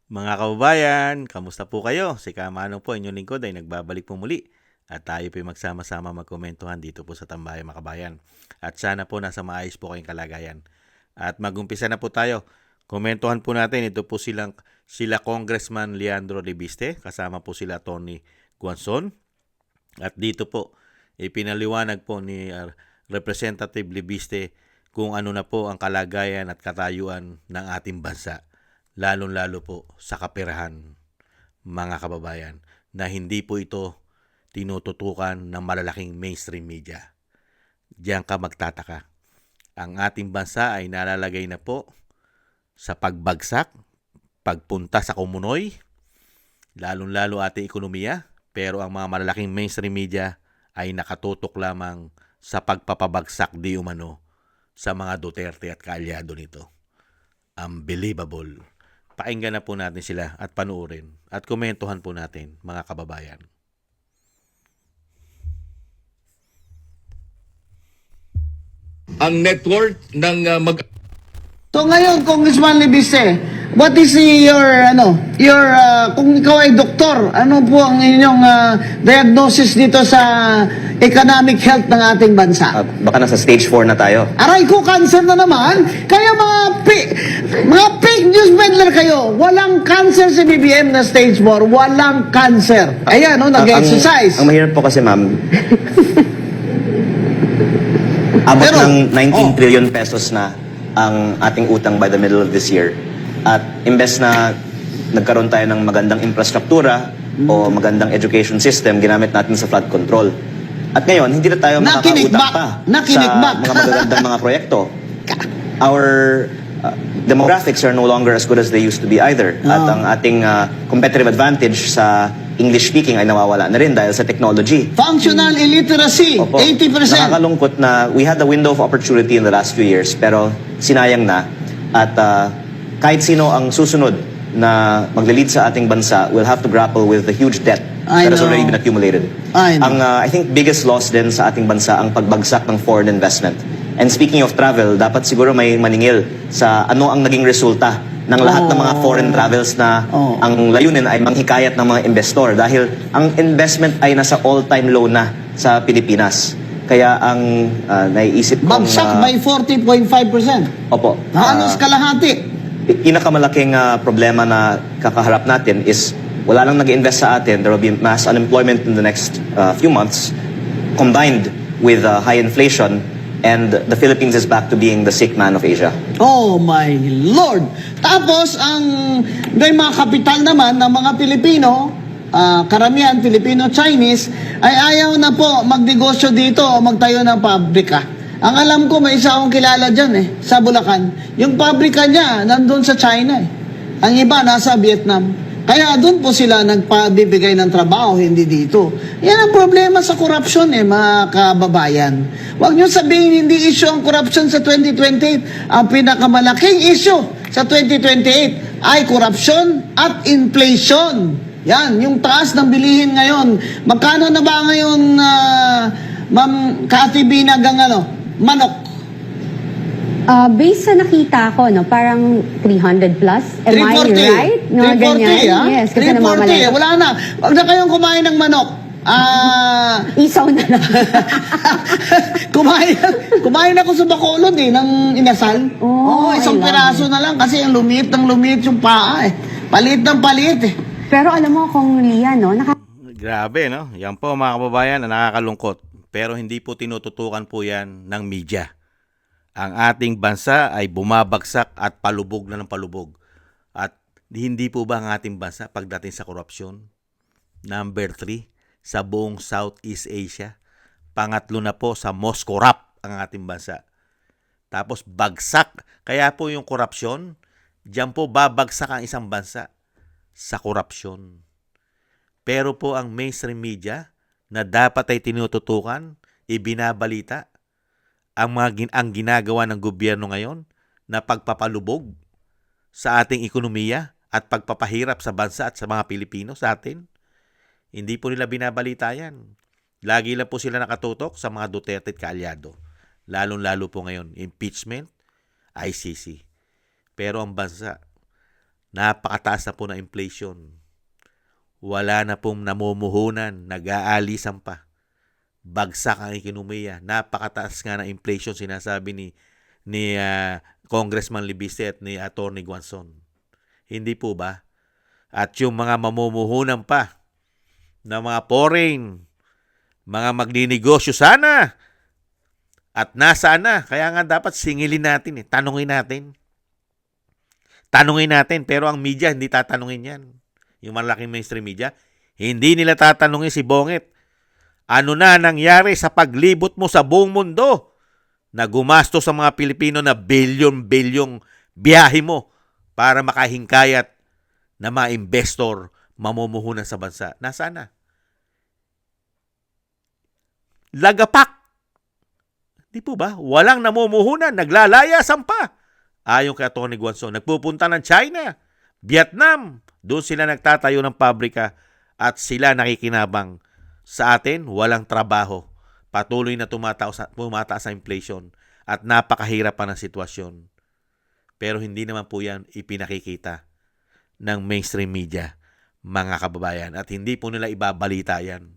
Mga kababayan, kamusta po kayo? Si Kamano po, inyong lingkod ay nagbabalik po muli. At tayo po magsama-sama magkomentuhan dito po sa Tambayan Makabayan. At sana po nasa maayos po kayong kalagayan. At magumpisa na po tayo. Komentuhan po natin, ito po sila Congressman Leandro Libiste, kasama po sila Tony Guanzon. At dito po, ipinaliwanag po ni Representative Libiste kung ano na po ang kalagayan at katayuan ng ating bansa, lalong-lalo po sa kaperahan, mga kababayan, na hindi po ito tinututukan ng malalaking mainstream media. Diyan ka magtataka. Ang ating bansa ay nalalagay na po sa pagbagsak, pagpunta sa kumunoy, lalong-lalo ating ekonomiya, pero ang mga malalaking mainstream media ay nakatutok lamang sa pagpapabagsak di umano sa mga Duterte at kaalyado nito. Unbelievable. Pakinggan na po natin sila at panuorin at komentuhan po natin, mga kababayan. Ang net worth ng So ngayon, Congressman Libiste, what is kung ikaw ay doktor, ano po ang inyong diagnosis dito sa economic health ng ating bansa? Baka nasa stage 4 na tayo. Aray ko, cancer na naman. Kaya mga fake news peddler kayo. Walang cancer si BBM na stage 4. Walang cancer. Ayan, nag-exercise. Ang mahirap po kasi, ma'am, abot Pero, ng 19 trillion pesos na ang ating utang by the middle of this year. At imbes na nagkaroon tayo ng magandang infrastruktura o magandang education system, ginamit natin sa flood control. At ngayon, hindi na tayo makakautang pa sa mga magagandang mga proyekto. Our demographics are no longer as good as they used to be either. At ang ating competitive advantage sa English speaking ay nawawala na rin dahil sa technology. Functional illiteracy, Opo. 80%. Nakakalungkot na we had a window of opportunity in the last few years pero sinayang na. At kahit sino ang susunod na magle-lead sa ating bansa will have to grapple with the huge debt that has already been accumulated. I think biggest loss din sa ating bansa ang pagbagsak ng foreign investment. And speaking of travel, dapat siguro may maningil sa ano ang naging resulta ng lahat ng mga foreign travels na ang layunin ay manghikayat ng mga investor dahil ang investment ay nasa all-time low na sa Pilipinas. Kaya ang naiisip kong... Bagsak by 40.5%. Opo. Halos kalahati. Pinakamalaking problema na kakaharap natin is wala lang nag-invest sa atin. There will be mass unemployment in the next few months combined with high inflation, and the Philippines is back to being the sick man of Asia. Oh my Lord! Tapos, may mga kapital naman ng mga Pilipino, karamihan Filipino-Chinese, ay ayaw na po magnegosyo dito o magtayo ng pabrika. Ang alam ko, may isa akong kilala dyan sa Bulacan. Yung pabrika niya, nandun sa China Ang iba, nasa Vietnam. Kaya doon po sila nagpabibigay ng trabaho, hindi dito. Yan ang problema sa korupsyon mga kababayan. Huwag niyo sabihin hindi issue ang korupsyon sa 2028. Ang pinakamalaking issue sa 2028 ay korupsyon at inflation. Yan, yung taas ng bilihin ngayon. Magkano na ba ngayon, Ma'am Cathy Binag, ang manok? Based sa nakita ko, no, parang 300 plus. Am I 340. right? Mga 340, ganyan. Yes, kasi 340, namamalay. wala na. Huwag na kayong kumain ng manok. Isaw na lang. kumain ako sa Bacolod ng inasal. Isang piraso na lang kasi ang lumiit ng lumiit yung paa Palit ng palit Pero alam mo, kung Lia, no, Grabe, no? Yan po, mga kababayan, na nakakalungkot. Pero hindi po tinututukan po yan ng media. Ang ating bansa ay bumabagsak at palubog na ng palubog. At hindi po ba ang ating bansa pagdating sa korupsyon? Number 3 sa buong Southeast Asia. Pangatlo na po sa most corrupt ang ating bansa. Tapos bagsak. Kaya po yung korupsyon, diyan po babagsak ang isang bansa sa korupsyon. Pero po ang mainstream media na dapat ay tinututukan, ibinabalita, ang ginagawa ng gobyerno ngayon na pagpapalubog sa ating ekonomiya at pagpapahirap sa bansa at sa mga Pilipino sa atin. Hindi po nila binabalita yan. Lagi lang po sila nakatutok sa mga Duterte at kaalyado. Lalong-lalo po ngayon, impeachment, ICC. Pero ang bansa, Napakataas na po na inflation. Wala na pong namumuhunan, nag-aalisan pa. Bagsak ang ekonomiya. Napakataas nga na inflation sinasabi ni Congressman Libiste at ni Atty. Guanzon. Hindi po ba? At yung mga mamumuhunan pa na mga foreign, mga magninegosyo sana at nasaan na. Kaya nga dapat singilin natin, tanungin natin. Tanungin natin, pero ang media hindi tatanungin yan. Yung malaking mainstream media, hindi nila tatanungin si Bonget. Ano na nangyari sa paglibot mo sa buong mundo na gumasto sa mga Pilipino na bilyon-bilyong biyahe mo para makahingkayat na mga investor mamumuhunan sa bansa? Nasaan na? Lagapak. Di po ba? Walang namumuhunan, naglalayasan pa. Ayon kay Atty. Guanzon, nagpupunta ng China, Vietnam, doon sila nagtatayo ng pabrika at sila nakikinabang. Sa atin, walang trabaho. Patuloy na tumataas sa inflation at napakahirap pa ng sitwasyon. Pero hindi naman po yan ipinakikita ng mainstream media, mga kababayan. At hindi po nila ibabalita yan.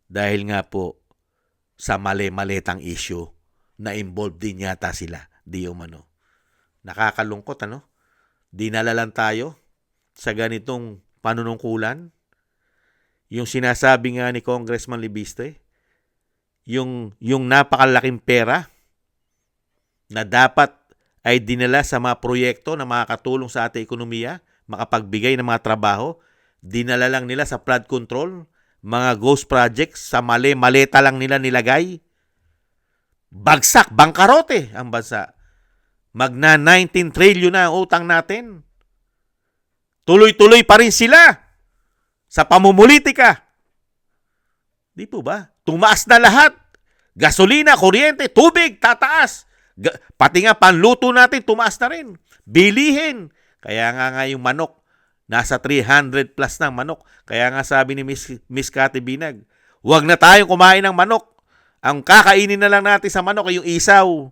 Dahil nga po sa mali-malitang issue na involved din yata sila, di umano. Nakakalungkot, ano? Dinala lang tayo sa ganitong panunungkulan. Yung sinasabi nga ni Congressman Libiste, yung napakalaking pera na dapat ay dinala sa mga proyekto na makakatulong sa ating ekonomiya, makapagbigay ng mga trabaho, dinala lang nila sa flood control, mga ghost projects, sa maleta lang nila nilagay. Bagsak, bangkarote ang bansa. Magna 19 trillion na ang utang natin. Tuloy-tuloy pa rin sila sa pamumulitika. Di po ba? Tumaas na lahat. Gasolina, kuryente, tubig, tataas. Pati nga panluto natin, tumaas na rin. Bilihin. Kaya nga yung manok, nasa 300 plus ng manok. Kaya nga sabi ni Miss Cathy Binag, huwag na tayong kumain ng manok. Ang kakainin na lang natin sa manok ay yung isaw.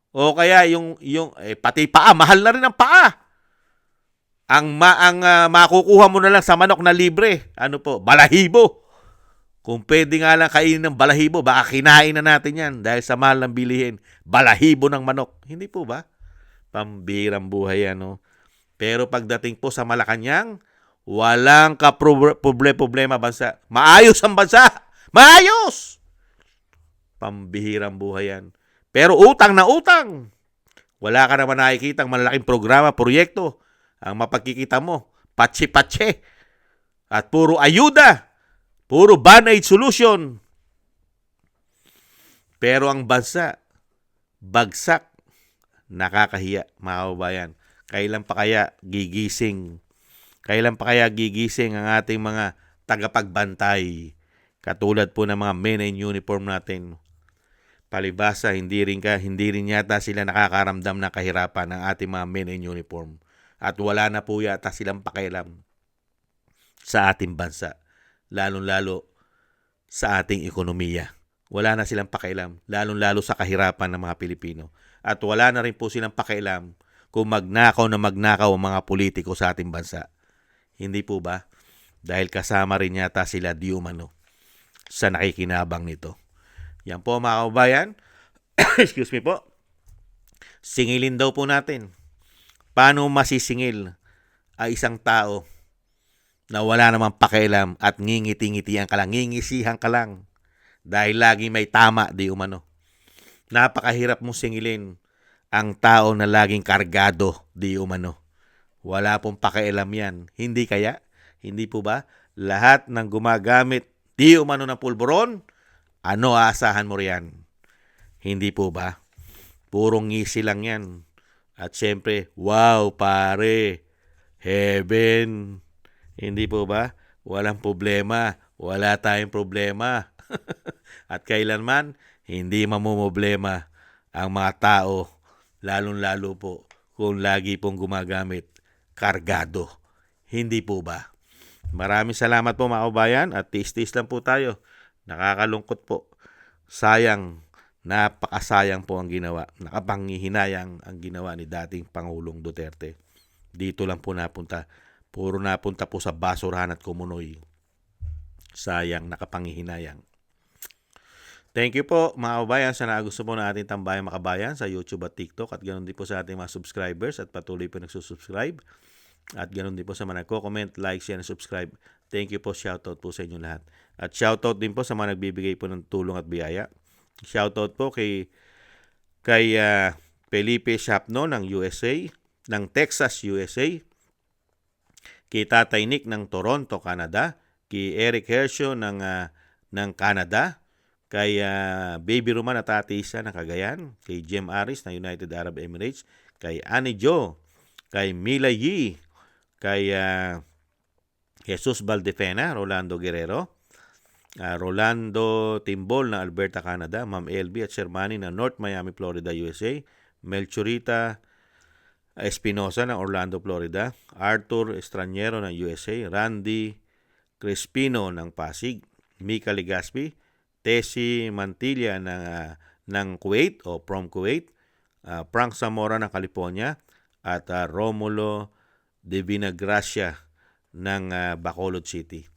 O kaya pati paa, mahal na rin ang paa. Ang makukuha mo na lang sa manok na libre, ano po, balahibo. Kung pwede nga lang kainin ng balahibo, baka kinain na natin yan dahil sa mahal ng bilihin. Balahibo ng manok. Hindi po ba? Pambirang buhay yan, no? Pero pagdating po sa Malacanang, walang problema bansa. Maayos ang bansa! Maayos! Pambihirang buhay yan. Pero utang na utang. Wala ka naman nakikita ang malaking programa, proyekto. Ang mapagkikita mo, patse-patse. At puro ayuda. Puro band-aid solution. Pero ang bansa, bagsak. Nakakahiya, mga kababayan. Kailan pa kaya gigising? Kailan pa kaya gigising ang ating mga tagapagbantay? Katulad po ng mga men in uniform natin. Palibasa, hindi rin yata sila nakakaramdam ng kahirapan ng ating mga men in uniform. At wala na po yata silang pakialam sa ating bansa. Lalong-lalo sa ating ekonomiya. Wala na silang pakialam. Lalong-lalo sa kahirapan ng mga Pilipino. At wala na rin po silang pakialam kung magnakaw ang mga politiko sa ating bansa. Hindi po ba? Dahil kasama rin yata sila di umano sa nakikinabang nito. Yan po mga kababayan. Excuse me po. Singilin daw po natin. Paano masisingil ang isang tao na wala namang pakialam at ngingiti-ngitian ka lang, ngingisihan ka lang dahil lagi may tama di umano. Napakahirap mong singilin ang tao na laging kargado di umano. Wala pong pakialam yan. Hindi kaya? Hindi po ba? Lahat ng gumagamit di umano ng pulburon, ano aasahan mo riyan? Hindi po ba? Purong ngisi lang yan. At syempre, wow pare, heaven. Hindi po ba? Walang problema. Wala tayong problema. At kailanman, hindi mamumblema ang mga tao, lalong-lalo po kung lagi pong gumagamit kargado. Hindi po ba? Maraming salamat po mga kabayan at tis-tis lang po tayo. Nakakalungkot po. Sayang, napakasayang po ang ginawa. Nakapanghihinayang ang ginawa ni dating Pangulong Duterte. dito lang po napunta. Puro napunta po sa basurahan at kumunoy. Sayang, nakapangihinayang. Thank you po mga kabayan sa gusto po na ating Tambayang Makabayan sa YouTube at TikTok at ganoon din po sa ating mga subscribers at patuloy po nagsusubscribe at ganoon din po sa mga nagko-comment, like, share, and subscribe. Thank you po, shoutout po sa inyo lahat. At shoutout din po sa mga nagbibigay po ng tulong at biyaya. Shoutout po kay Felipe Shapno ng USA, ng Texas, USA, kay Tatay Nick ng Toronto, Canada, kay Eric Hershio ng Canada, kay Baby Roman at Ate Isa ng Cagayan, kay Jem Aris ng United Arab Emirates, kay Annie Jo, kay Mila Yi, kay Jesus Valdefena, Rolando Guerrero, Rolando Timbol ng Alberta, Canada, Ma'am LB at Shermani ng North Miami, Florida, USA, Melchorita Espinosa ng Orlando, Florida, Arthur Estraniero ng USA, Randy Crespino ng Pasig, Mika Legaspi, Tessie Mantilla ng Kuwait o from Kuwait, Frank Zamora ng California, at Romulo de Vinagracia ng Bacolod City.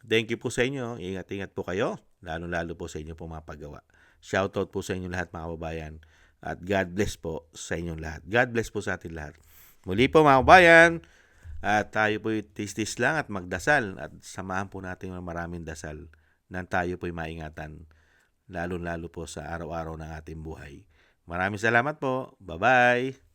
Thank you po sa inyo. Ingat-ingat po kayo, lalo-lalo po sa inyo po mga paggawa. Shoutout po sa inyo lahat mga kababayan. At God bless po sa inyong lahat. God bless po sa atin lahat. Muli po mga kababayan, at tayo po tis-tis lang at magdasal at samahan po natin ng maraming dasal nang tayo po'y maingatan, lalo-lalo po sa araw-araw ng ating buhay. Maraming salamat po. Bye-bye!